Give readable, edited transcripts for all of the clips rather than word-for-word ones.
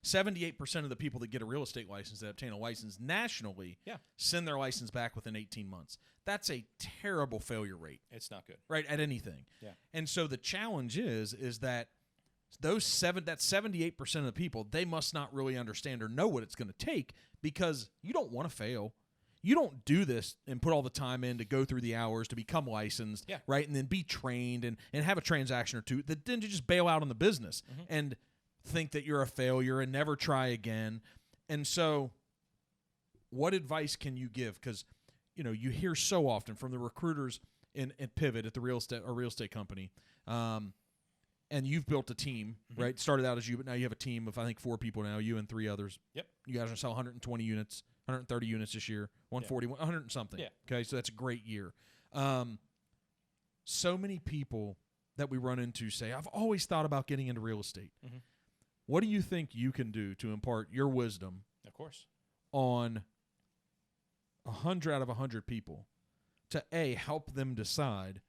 78% of the people that get a real estate license, that obtain a license nationally, send their license back within 18 months. That's a terrible failure rate. It's not good. Right, at anything. Yeah. And so the challenge is that that 78% of the people, they must not really understand or know what it's going to take, because you don't want to fail. You don't do this and put all the time in to go through the hours to become licensed, right, and then be trained and have a transaction or two, then to just bail out on the business and think that you're a failure and never try again. And so what advice can you give? Because, you hear so often from the recruiters in Pivot at the real estate company, and you've built a team, right? Started out as you, but now you have a team of, I think, 4 people now, you and 3 others. Yep. You guys are going to sell 120 units, 130 units this year, 140, 100 and something. Yeah. Okay, so that's a great year. So many people that we run into say, I've always thought about getting into real estate. What do you think you can do to impart your wisdom, of course, on 100 out of 100 people to, A, help them decide,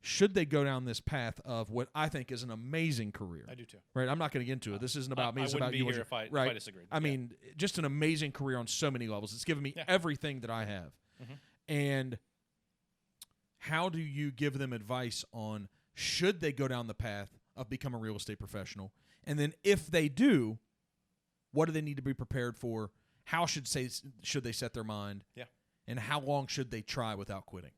should they go down this path of what I think is an amazing career? I do too. Right? I'm not going to get into it. This isn't about me. It's about you. I wouldn't be here if I disagreed. I mean, just an amazing career on so many levels. It's given me everything that I have. And how do you give them advice on, should they go down the path of become a real estate professional? And then if they do, what do they need to be prepared for? How should they set their mind? Yeah. And how long should they try without quitting?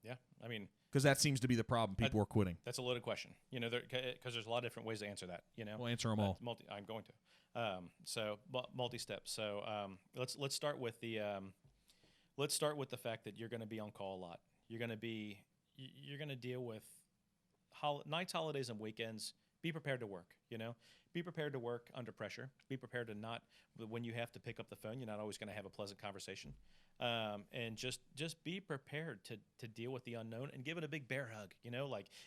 Yeah. I mean, because that seems to be the problem. People are quitting. That's a loaded question, because there's a lot of different ways to answer that. We'll answer them all. I'm going to. So multi-step. So let's start with the fact that you're going to be on call a lot. You're going to deal with nights, holidays, and weekends. Be prepared to work. Be prepared to work under pressure. Be prepared to not, when you have to pick up the phone, you're not always going to have a pleasant conversation. And just be prepared to deal with the unknown and give it a big bear hug,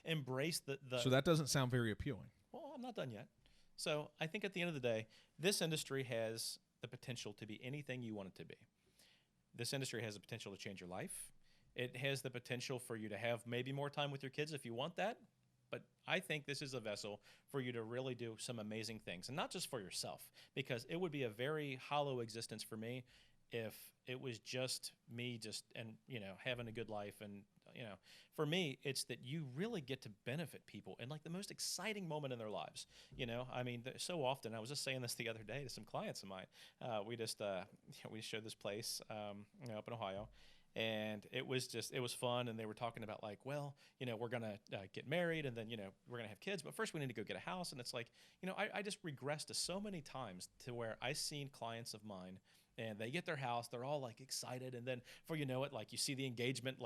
embrace the. So that doesn't sound very appealing. Well, I'm not done yet. So I think at the end of the day, this industry has the potential to be anything you want it to be. This industry has the potential to change your life. It has the potential for you to have maybe more time with your kids if you want that. But I think this is a vessel for you to really do some amazing things, and not just for yourself, because it would be a very hollow existence for me if it was just me having a good life. And, for me, it's that you really get to benefit people in like the most exciting moment in their lives. I mean, so often, I was just saying this the other day to some clients of mine. We showed this place up in Ohio. And it was fun, and they were talking about like, well, we're gonna get married, and then we're gonna have kids, but first we need to go get a house. And it's like, I just regress to so many times to where I've seen clients of mine, and they get their house, they're all like excited, and then before you know it, like you see the engagement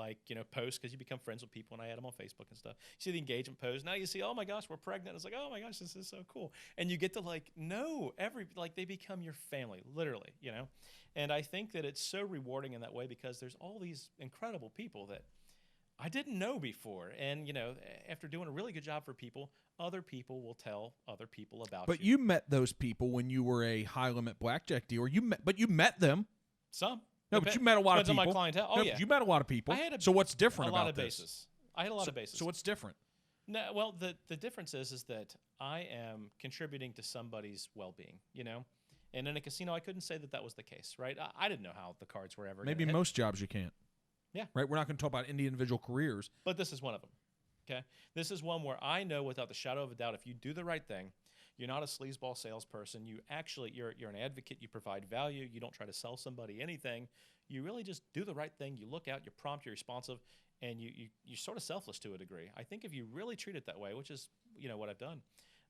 post, because you become friends with people, and I add them on Facebook and stuff. You see the engagement post, now you see, oh my gosh, we're pregnant. It's like, oh my gosh, this is so cool, and you get to they become your family, literally, And I think that it's so rewarding in that way, because there's all these incredible people that I didn't know before. And, after doing a really good job for people, other people will tell other people about you. But you met those people when you were a high-limit blackjack dealer. You met them. Some. No, but you met a lot of people. Depends on my clientele. Oh, yeah. But you met a lot of people. So what's different about this? A lot of bases. I had a lot of bases. So what's different? No, well, the difference is that I am contributing to somebody's well-being, And in a casino, I couldn't say that was the case, right? I didn't know how the cards were ever. Maybe most jobs you can't. Yeah. Right? We're not going to talk about any individual careers. But this is one of them, okay? This is one where I know without the shadow of a doubt, if you do the right thing, you're not a sleazeball salesperson. You're an advocate. You provide value. You don't try to sell somebody anything. You really just do the right thing. You look out. You're prompt. You're responsive. And you're sort of selfless to a degree. I think if you really treat it that way, which is what I've done,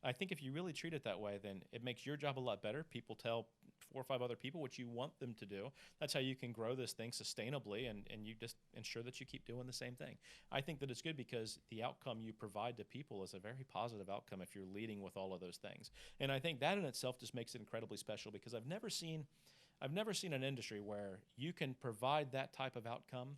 I think if you really treat it that way, then it makes your job a lot better. People tell 4 or 5 other people what you want them to do. That's how you can grow this thing sustainably, and you just ensure that you keep doing the same thing. I think that it's good because the outcome you provide to people is a very positive outcome if you're leading with all of those things. And I think that in itself just makes it incredibly special, because I've never seen an industry where you can provide that type of outcome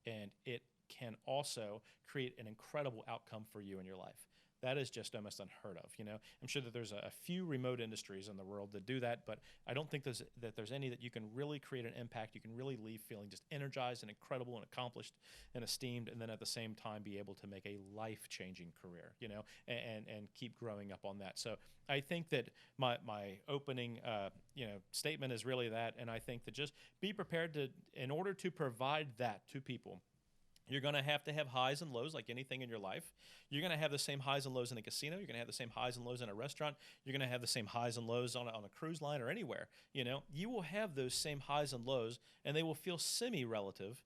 and it can also create an incredible outcome for you in your life. That is just almost unheard of. I'm sure that there's a few remote industries in the world that do that, but I don't think there's any that you can really create an impact. You can really leave feeling just energized and incredible and accomplished and esteemed, and then at the same time be able to make a life-changing career, and keep growing up on that. So I think that my opening statement is really that, and I think that just be prepared in order to provide that to people. You're going to have highs and lows like anything in your life. You're going to have the same highs and lows in a casino. You're going to have the same highs and lows in a restaurant. You're going to have the same highs and lows on a cruise line or anywhere. You will have those same highs and lows, and they will feel semi-relative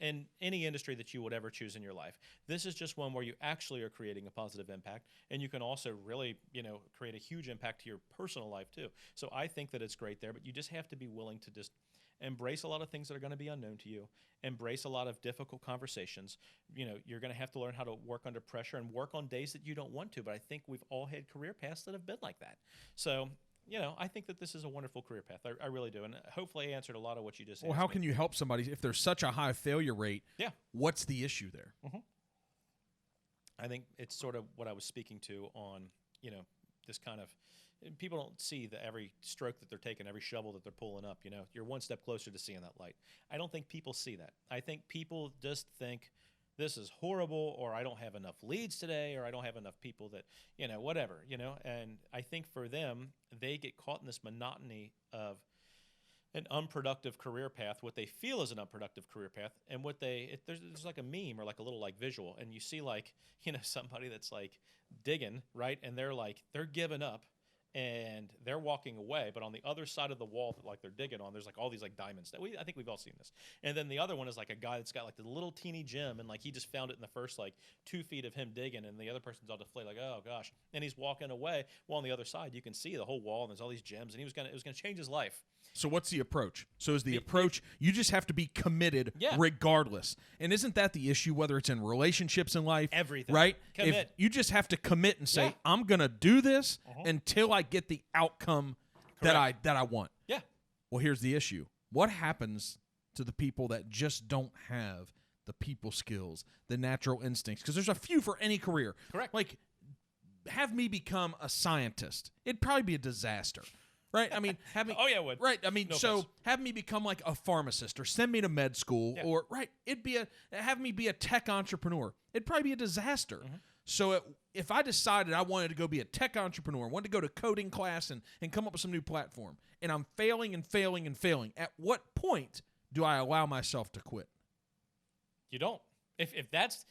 in any industry that you would ever choose in your life. This is just one where you actually are creating a positive impact, and you can also really, create a huge impact to your personal life too. So I think that it's great there, but you just have to be willing to just embrace a lot of things that are going to be unknown to you. Embrace a lot of difficult conversations. You're going to have to learn how to work under pressure and work on days that you don't want to. But I think we've all had career paths that have been like that. So, I think that this is a wonderful career path. I really do. And hopefully I answered a lot of what you just asked. Well, how can you help somebody if there's such a high failure rate? Yeah. What's the issue there? Mm-hmm. I think it's sort of what I was speaking to on, this kind of, people don't see every stroke that they're taking, every shovel that they're pulling up. You're one step closer to seeing that light. I don't think people see that. I think people just think this is horrible, or I don't have enough leads today, or I don't have enough people that, whatever, And I think for them, they get caught in this monotony of an unproductive career path, what they feel is an unproductive career path, and there's like a meme or like a little like visual, and you see like, somebody that's like digging, right? And they're giving up, and they're walking away, but on the other side of the wall that like they're digging on, there's like all these like diamonds I think we've all seen this. And then the other one is like a guy that's got like the little teeny gem, and like he just found it in the first like 2 feet of him digging, and the other person's all deflated like, oh gosh, and he's walking away. Well, on the other side you can see the whole wall, and there's all these gems, and it was gonna change his life. So what's the approach? So is the approach you just have to be committed Yeah. regardless. And isn't that the issue, whether it's in relationships in life? Everything. Right? Commit. If you just have to commit and say, Yeah. I'm going to do this until I get the outcome that I want. Yeah. Well, here's the issue. What happens to the people that just don't have the people skills, the natural instincts? Because there's a few for any career. Correct. Like, have me become a scientist. It'd probably be a disaster. Right? I mean, have me. Oh, yeah, it would. Right. I mean, No so offense. have me become like a pharmacist, or send me to med school, Yeah. or have me be a tech entrepreneur. It'd probably be a disaster. So if I decided I wanted to go be a tech entrepreneur, wanted to go to coding class and come up with some new platform, and I'm failing and failing and failing, at what point do I allow myself to quit? You don't. If that's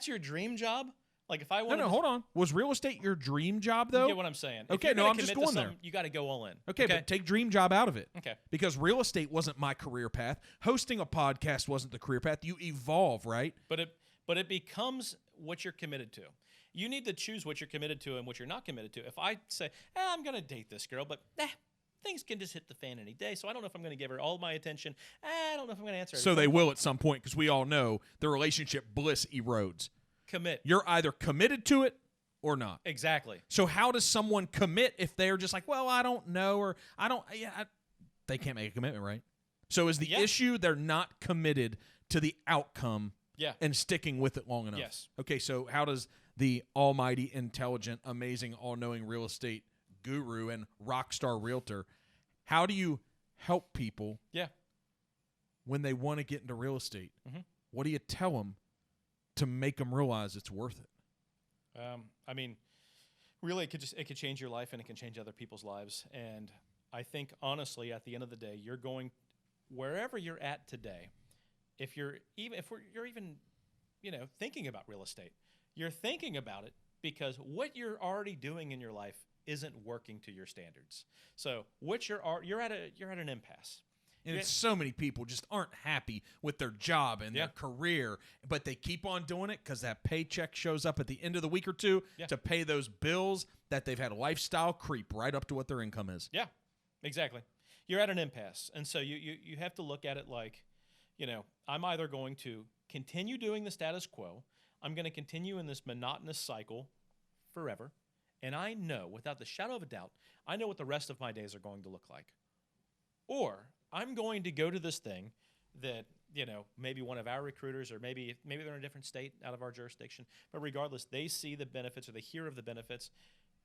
your dream job, like if I wanted No, hold on. Was real estate your dream job, though? You get what I'm saying. If Okay, you're no, gonna I'm just commit to going there. something, you got to go all in. Okay, but take dream job out of it. Okay. Because real estate wasn't my career path. Hosting a podcast wasn't the career path. You evolve, right? But it becomes what you're committed to. You need to choose what you're committed to and what you're not committed to. If I say, I'm going to date this girl, but things can just hit the fan any day, so I don't know if I'm going to give her all my attention. I don't know if I'm going to answer her. So they will at some point, because we all know the relationship bliss erodes. Commit. You're either committed to it or not. Exactly. So how does someone commit if they're just like, well, I don't know, or they can't make a commitment, right? So is the issue they're not committed to the outcome and sticking with it long enough? Yes. Okay, so how does the almighty, intelligent, amazing, all-knowing real estate guru and rock star realtor, how do you help people when they want to get into real estate? What do you tell them to make them realize it's worth it? I mean, really, it could change your life, and it can change other people's lives. And I think, honestly, at the end of the day, you're going wherever you're at today. If you're even thinking about real estate, you're thinking about it because what you're already doing in your life isn't working to your standards. So you're at an impasse. And so many people just aren't happy with their job and their career, but they keep on doing it because that paycheck shows up at the end of the week or two to pay those bills that they've had a lifestyle creep right up to what their income is. Yeah, exactly. You're at an impasse. And so you have to look at it like, I'm either going to continue doing the status quo, I'm going to continue in this monotonous cycle forever, and I know, without the shadow of a doubt, I know what the rest of my days are going to look like. Or I'm going to go to this thing that, maybe one of our recruiters, or maybe they're in a different state out of our jurisdiction. But regardless, they see the benefits or they hear of the benefits.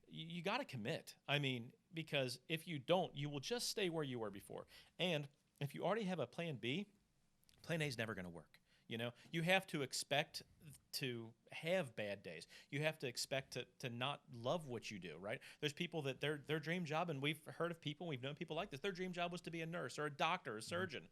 You got to commit. I mean, because if you don't, you will just stay where you were before. And if you already have a plan B, plan A is never going to work. You have to expect to have bad days. You have to expect to not love what you do, right? There's people that their dream job, and we've heard of people, we've known people like this, their dream job was to be a nurse or a doctor, a surgeon.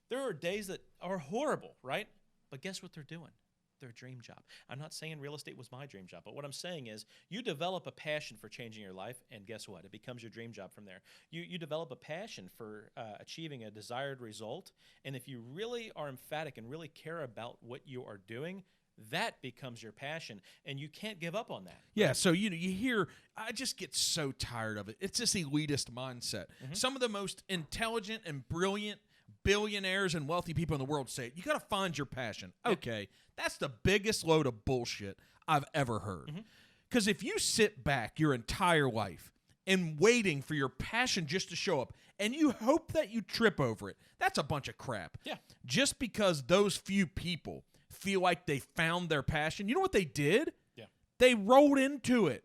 There are days that are horrible, right? But guess what they're doing? Their dream job. I'm not saying real estate was my dream job, but what I'm saying is you develop a passion for changing your life, and guess what? It becomes your dream job from there. You develop a passion for achieving a desired result, and if you really are emphatic and really care about what you are doing, that becomes your passion, and you can't give up on that. Yeah, so you hear, I just get so tired of it. It's this elitist mindset. Some of the most intelligent and brilliant billionaires and wealthy people in the world say, you got to find your passion. Okay, that's the biggest load of bullshit I've ever heard. Because if you sit back your entire life and waiting for your passion just to show up, and you hope that you trip over it, that's a bunch of crap. Yeah. Just because those few people feel like they found their passion, you know what they did? Yeah. They rolled into it.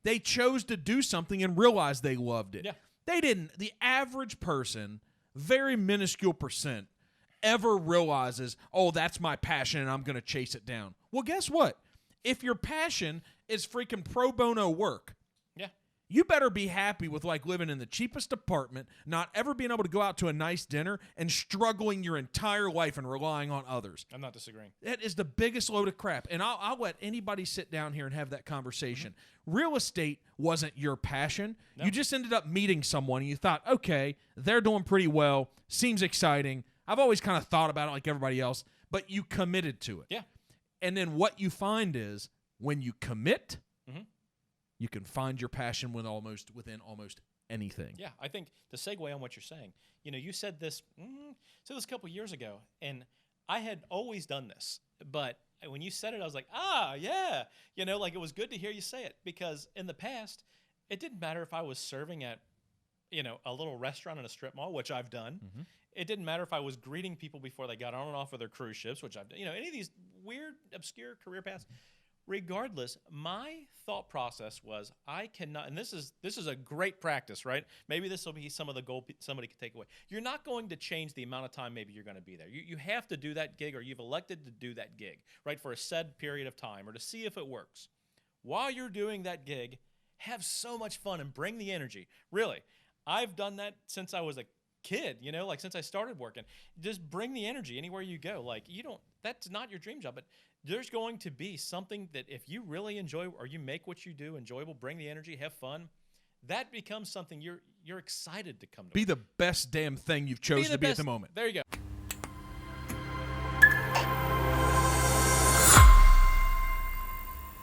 They chose to do something and realized they loved it. Yeah. They didn't. The average person, very minuscule percent, ever realizes, oh, that's my passion and I'm going to chase it down. Well, guess what? If your passion is freaking pro bono work, you better be happy with living in the cheapest apartment, not ever being able to go out to a nice dinner, and struggling your entire life and relying on others. I'm not disagreeing. That is the biggest load of crap. And I'll let anybody sit down here and have that conversation. Real estate wasn't your passion. No. You just ended up meeting someone and you thought, okay, they're doing pretty well. Seems exciting. I've always kind of thought about it like everybody else, but you committed to it. Yeah. And then what you find is when you commit, you can find your passion within almost anything. Yeah, I think to segue on what you're saying, you said this a couple years ago, and I had always done this, but when you said it, I was like, yeah, it was good to hear you say it, because in the past, it didn't matter if I was serving at, a little restaurant in a strip mall, which I've done. It didn't matter if I was greeting people before they got on and off of their cruise ships, which I've done. Any of these weird, obscure career paths. Regardless, my thought process was, I cannot, and this is a great practice, right? Maybe this will be some of the gold somebody could take away. You're not going to change the amount of time maybe you're going to be there. You have to do that gig, or you've elected to do that gig, right, for a said period of time, or to see if it works. While you're doing that gig, have so much fun and bring the energy. Really, I've done that since I was a kid, since I started working. Just bring the energy anywhere you go. That's not your dream job, but there's going to be something that if you really enjoy, or you make what you do enjoyable, bring the energy, have fun, that becomes something you're excited to come to. Be the best damn thing you've chosen to be at the moment. There you go.